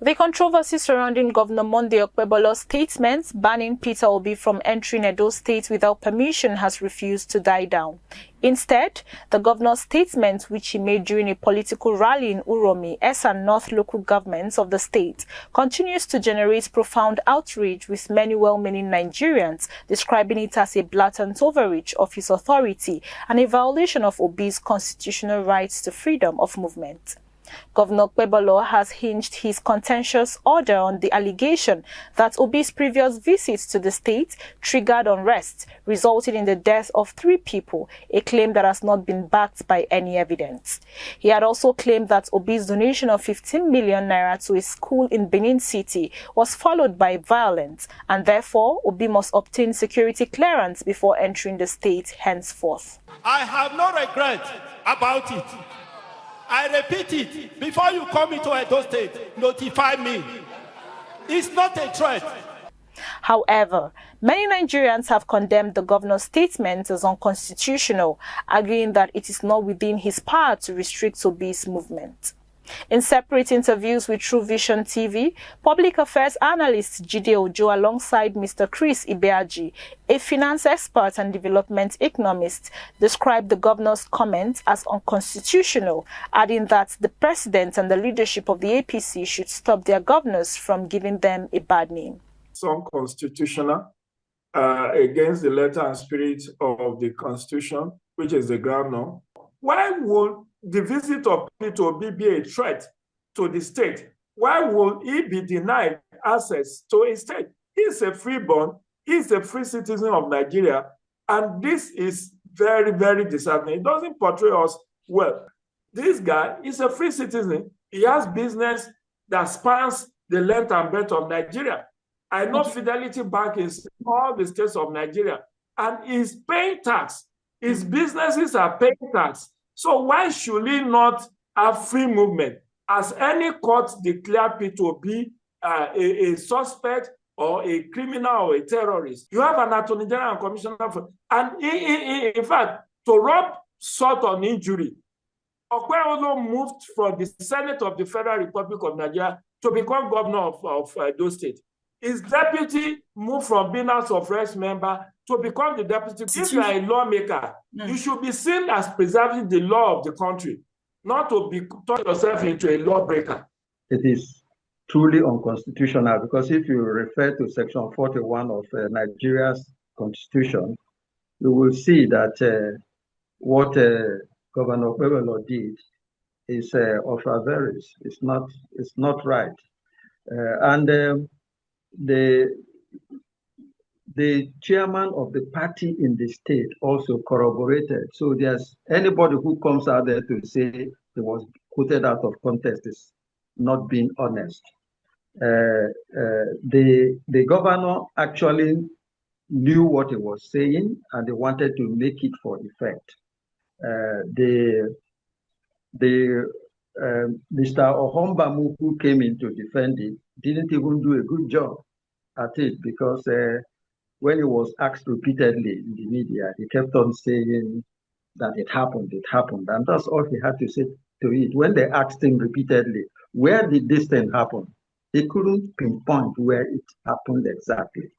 The controversy surrounding Governor Monday Okpebholo's statements banning Peter Obi from entering Edo State without permission has refused to die down. Instead, the governor's statement, which he made during a political rally in Uromi, Esan North local governments of the state, continues to generate profound outrage, with many well-meaning Nigerians describing it as a blatant overreach of his authority and a violation of Obi's constitutional rights to freedom of movement. Governor Okpebholo has hinged his contentious order on the allegation that Obi's previous visits to the state triggered unrest, resulting in the death of 3 people, a claim that has not been backed by any evidence. He had also claimed that Obi's donation of 15 million naira to a school in Benin City was followed by violence, and therefore Obi must obtain security clearance before entering the state henceforth. I have no regret about it. I repeat it, before you come into Edo State, notify me. It's not a threat. However, many Nigerians have condemned the governor's statement as unconstitutional, arguing that it is not within his power to restrict Obi's movement. In separate interviews with True Vision TV, public affairs analyst Jide Ojo alongside Mr. Chris Ibeaji, a finance expert and development economist, described the governor's comment as unconstitutional, adding that the president and the leadership of the APC should stop their governors from giving them a bad name. It's unconstitutional, against the letter and spirit of the Constitution, which is the ground. Why would the visit of Peter Obi be a threat to the state? Why would he be denied access to a state? He's a freeborn, he's a free citizen of Nigeria, and this is very, very disheartening. It doesn't portray us well. This guy is a free citizen. He has business that spans the length and breadth of Nigeria. I know Fidelity Bank is in all the states of Nigeria, and he's paying tax. His businesses are paying tax. So why should he not have free movement? Has any court declared Peter Obi a suspect or a criminal or a terrorist? You have an attorney general and commissioner for, and in fact, to rub salt on injury, Okpebholo moved from the Senate of the Federal Republic of Nigeria to become governor of Edo State. His deputy moved from being House of Reps member to become the deputy. If you are a lawmaker, you should be seen as preserving the law of the country, not to turn yourself into a lawbreaker. It is truly unconstitutional because if you refer to Section 41 of Nigeria's constitution, you will see that what Governor Okpebholo did is of avarice. It's not right, the chairman of the party in the state also corroborated. So there's anybody who comes out there to say it was quoted out of context is not being honest. The governor actually knew what he was saying and they wanted to make it for effect. Mr. Ohombamu, who came in to defend it, didn't even do a good job at it because when he was asked repeatedly in the media, he kept on saying that it happened, and that's all he had to say to it. When they asked him repeatedly, where did this thing happen? He couldn't pinpoint where it happened exactly.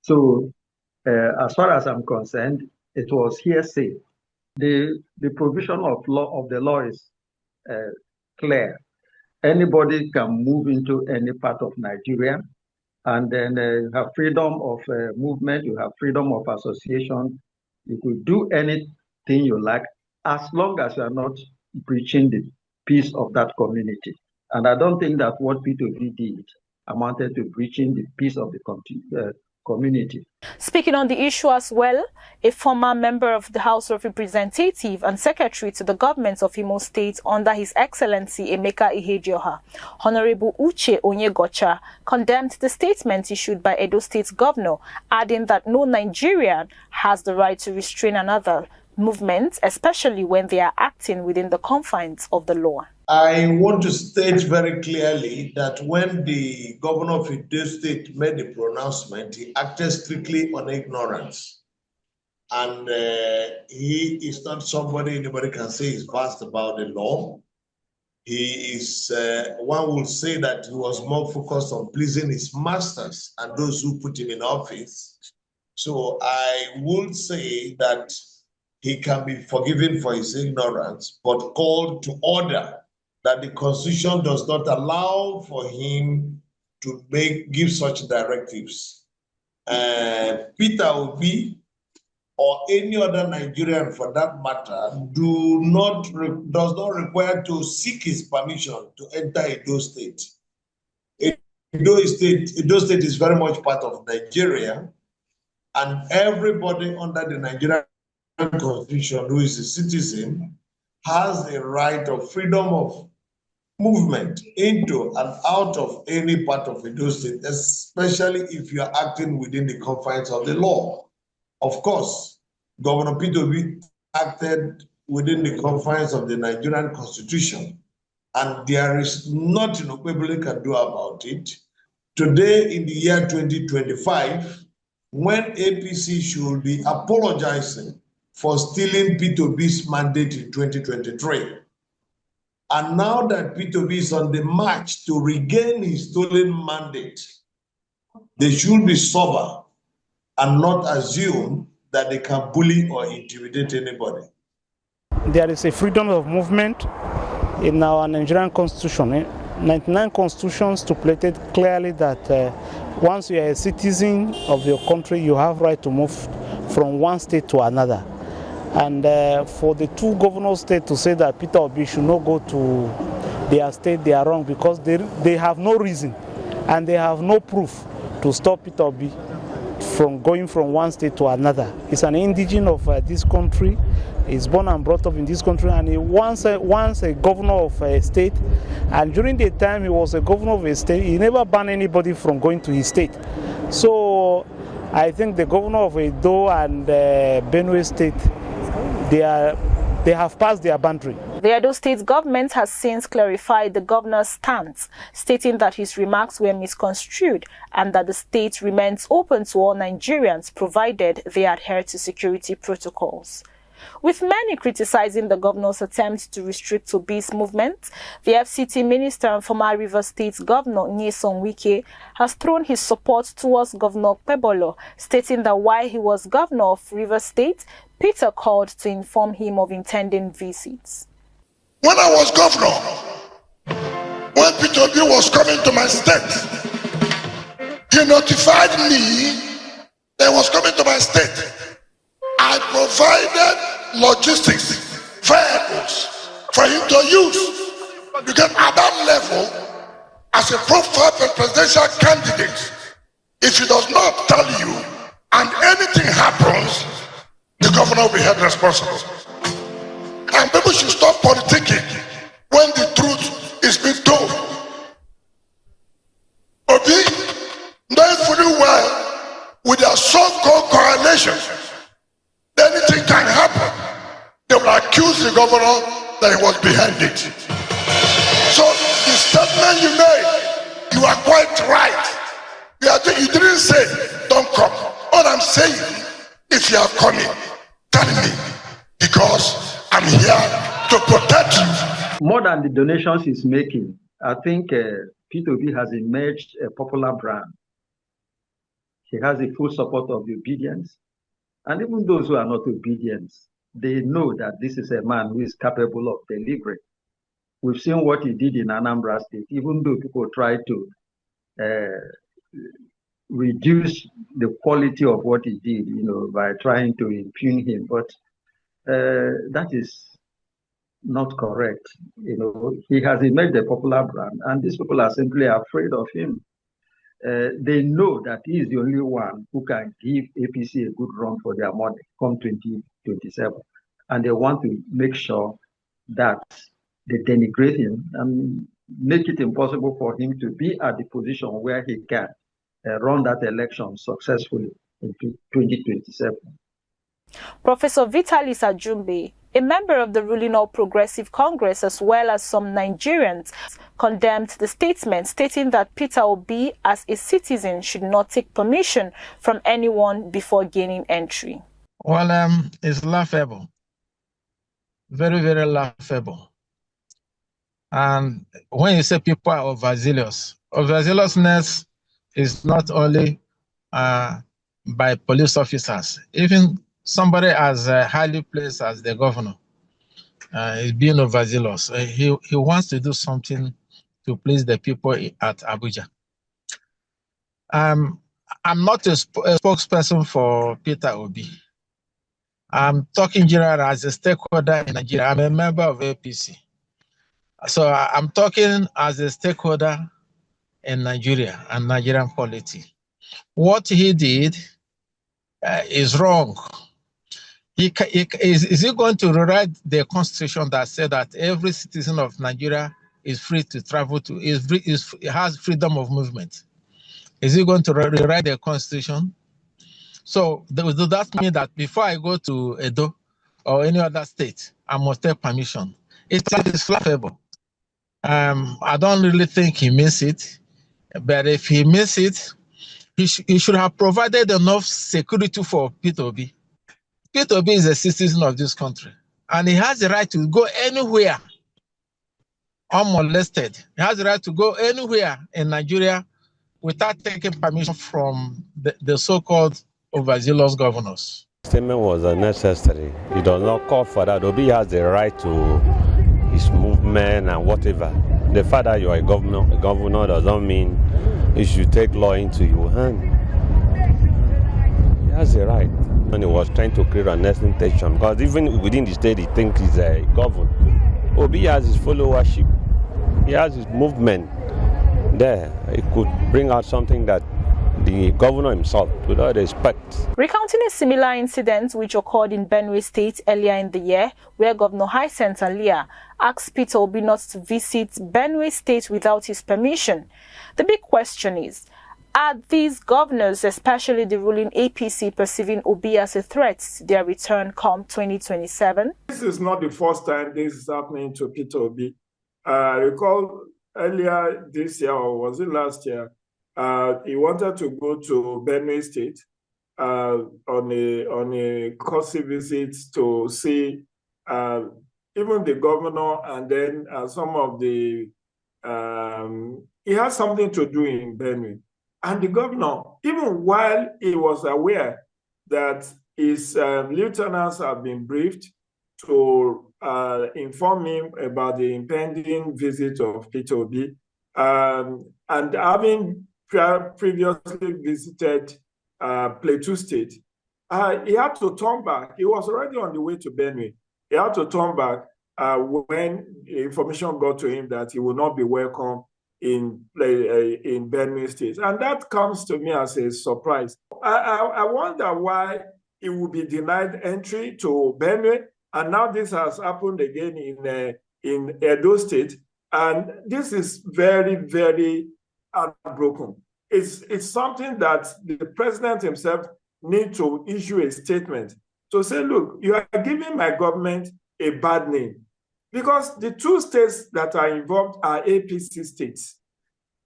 So as far as I'm concerned, it was hearsay. The provision of the law is clear. Anybody can move into any part of Nigeria, and then you have freedom of movement, you have freedom of association. You could do anything you like as long as you are not breaching the peace of that community. And I don't think that what P2V did amounted to breaching the peace of the community. Speaking on the issue as well, a former member of the House of Representatives and Secretary to the government of Imo State under His Excellency Emeka Ihedioha, Honorable Uche Onyegocha, condemned the statement issued by Edo State Governor, adding that no Nigerian has the right to restrain another movement, especially when they are acting within the confines of the law. I want to state very clearly that when the governor of Edo State made the pronouncement, he acted strictly on ignorance. And he is not somebody anybody can say is vast about the law. He is, one would say that he was more focused on pleasing his masters and those who put him in office. So I would say that he can be forgiven for his ignorance, but called to order that the Constitution does not allow for him to give such directives. Peter Obi or any other Nigerian for that matter does not require to seek his permission to enter Edo State. Edo State is very much part of Nigeria, and everybody under the Nigerian Constitution who is a citizen has a right of freedom of movement into and out of any part of Edo State, especially if you are acting within the confines of the law. Of course, Governor Peter Obi acted within the confines of the Nigerian Constitution, and there is nothing Okpebholo can do about it. Today, in the year 2025, when APC should be apologizing for stealing Peter Obi's mandate in 2023, and now that Peter Obi is on the march to regain his stolen mandate, they should be sober and not assume that they can bully or intimidate anybody. There is a freedom of movement in our Nigerian constitution. 99 constitutions stipulated clearly that once you are a citizen of your country, you have right to move from one state to another. And for the two governor states to say that Peter Obi should not go to their state, they are wrong, because they have no reason and they have no proof to stop Peter Obi from going from one state to another. He's an indigene of this country. He's born and brought up in this country, and he once a governor of a state. And during the time he was a governor of a state, he never banned anybody from going to his state. So I think the governor of Edo and Benue State, they have passed their boundary. The Edo State government has since clarified the governor's stance, stating that his remarks were misconstrued and that the state remains open to all Nigerians provided they adhere to security protocols. With many criticizing the governor's attempt to restrict Obi's movement, the FCT minister and former Rivers State Governor Nyesom Wike has thrown his support towards Governor Okpebholo, stating that while he was governor of Rivers State, Peter called to inform him of intending visits. When I was governor, when Peter Obi was coming to my state, he notified me that he was coming to my state. I provided logistics, vehicles for him to use. Because at that level, as a profile presidential candidate, if he does not tell you and anything happens, the governor will be held responsible. And people should stop politicking when the truth is being told. Obi, knowing fully well with their so-called coalition, anything can happen. They will accuse the governor that he was behind it. So the statement you made, you are quite right. You didn't say, don't come. All I'm saying, if you are coming, tell me, because I'm here to protect you. More than the donations he's making, I think Peter Obi has emerged a popular brand. He has the full support of the obedience. And even those who are not obedient, they know that this is a man who is capable of delivering. We've seen what he did in Anambra State, even though people try to reduce the quality of what he did, by trying to impugn him. But that is not correct. He has emerged a popular brand, and these people are simply afraid of him. They know that he is the only one who can give APC a good run for their money come 2027. And they want to make sure that they denigrate him and make it impossible for him to be at the position where he can run that election successfully in 2027. Professor Vitalis Ajumbe, a member of the ruling All Progressive Congress, as well as some Nigerians, condemned the statement, stating that Peter Obi, as a citizen, should not take permission from anyone before gaining entry. Well, it's laughable. Very, very laughable. And when you say people are overzealousness is not only by police officers. Even somebody as highly placed as the governor is being overzealous. He wants to do something to please the people at Abuja. I'm not a spokesperson for Peter Obi. I'm talking general as a stakeholder in Nigeria. I'm a member of APC. So I'm talking as a stakeholder in Nigeria and Nigerian polity. What he did is wrong. Is he going to rewrite the constitution that said that every citizen of Nigeria is free to travel to, has freedom of movement? Is he going to rewrite the constitution? So does that mean that before I go to Edo or any other state, I must take permission? It is laughable. I don't really think he means it, but if he means it, he should have provided enough security for Peter Obi. Peter Obi is a citizen of this country, and he has the right to go anywhere unmolested. He has the right to go anywhere in Nigeria without taking permission from the so-called overzealous governors. Statement was unnecessary. It does not call for that. Obi has the right to his movement and whatever. The fact that you are a governor doesn't mean you should take law into your hand. He has the right. And he was trying to create an tension because even within the state, he thinks he's a governor. Obi has his followership. He has his movement there. It could bring out something that the governor himself would not expect. Recounting a similar incident which occurred in Benue State earlier in the year, where Governor Hyacinth Alia asked Peter Obi not to visit Benue State without his permission. The big question is, are these governors, especially the ruling APC, perceiving Obi as a threat to their return come 2027? This is not the first time this is happening to Peter Obi. I recall earlier this year, or was it last year, he wanted to go to Benue State on a courtesy visit to see even the governor and then some of the, he had something to do in Benue. And the governor, even while he was aware that his lieutenants have been briefed to inform him about the impending visit of Peter Obi, and having previously visited Plateau State, he had to turn back. He was already on the way to Benue. He had to turn back when information got to him that he would not be welcome in Benue State. And that comes to me as a surprise. I wonder why he would be denied entry to Benue, and now this has happened again in Edo State. And this is very, very heartbroken. It's something that the president himself needs to issue a statement to say, look, you are giving my government a bad name. Because the two states that are involved are APC states.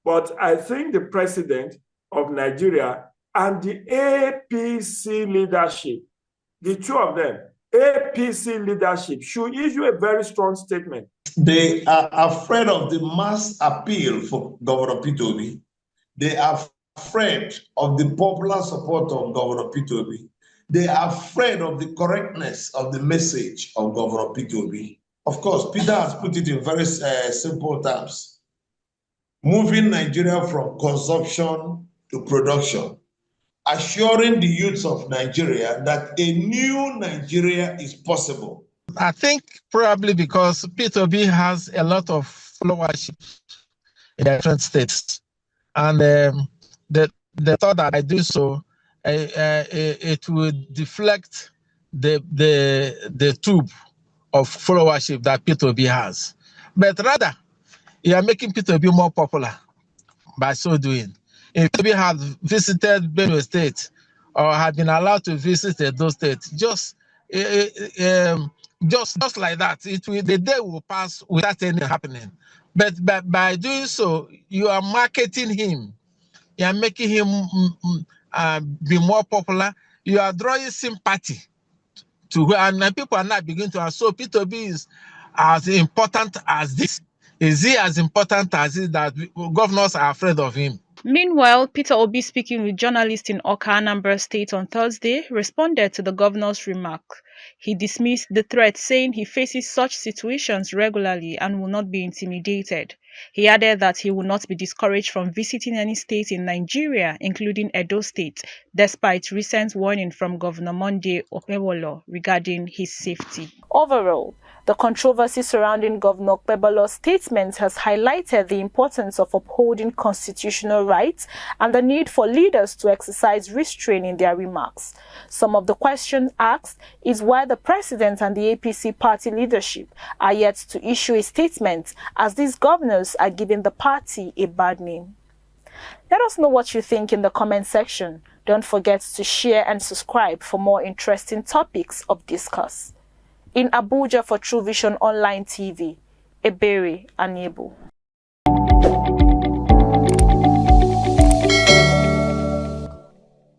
But I think the president of Nigeria and the APC leadership, the two of them, APC leadership, should issue a very strong statement. They are afraid of the mass appeal for Governor Peter Obi. They are afraid of the popular support of Governor Peter Obi. They are afraid of the correctness of the message of Governor Peter Obi. Of course, Peter has put it in very simple terms. Moving Nigeria from consumption to production, assuring the youths of Nigeria that a new Nigeria is possible. I think probably because Peter Obi has a lot of followership in different states. And the thought that I do so, it would deflect the tube of followership that Peter Obi has. But rather, you are making Peter Obi more popular by so doing. If Peter Obi had visited Benue State or had been allowed to visit those states, just like that, the day will pass without anything happening. But by doing so, you are marketing him. You are making him be more popular. You are drawing sympathy to where, and people are not beginning to ask, so Peter Obi is as important as this. Is he as important as it that governors are afraid of him? Meanwhile, Peter Obi, speaking with journalists in Awka, Anambra State on Thursday, responded to the governor's remark. He dismissed the threat, saying he faces such situations regularly and will not be intimidated. He added that he will not be discouraged from visiting any state in Nigeria, including Edo State, despite recent warning from Governor Monday Okpebholo regarding his safety. Overall, the controversy surrounding Governor Okpebholo's statement has highlighted the importance of upholding constitutional rights and the need for leaders to exercise restraint in their remarks. Some of the questions asked is why the president and the APC party leadership are yet to issue a statement, as these governors are giving the party a bad name. Let us know what you think in the comment section. Don't forget to share and subscribe for more interesting topics of discuss. In Abuja for True Vision Online TV, Ebere Anyebo.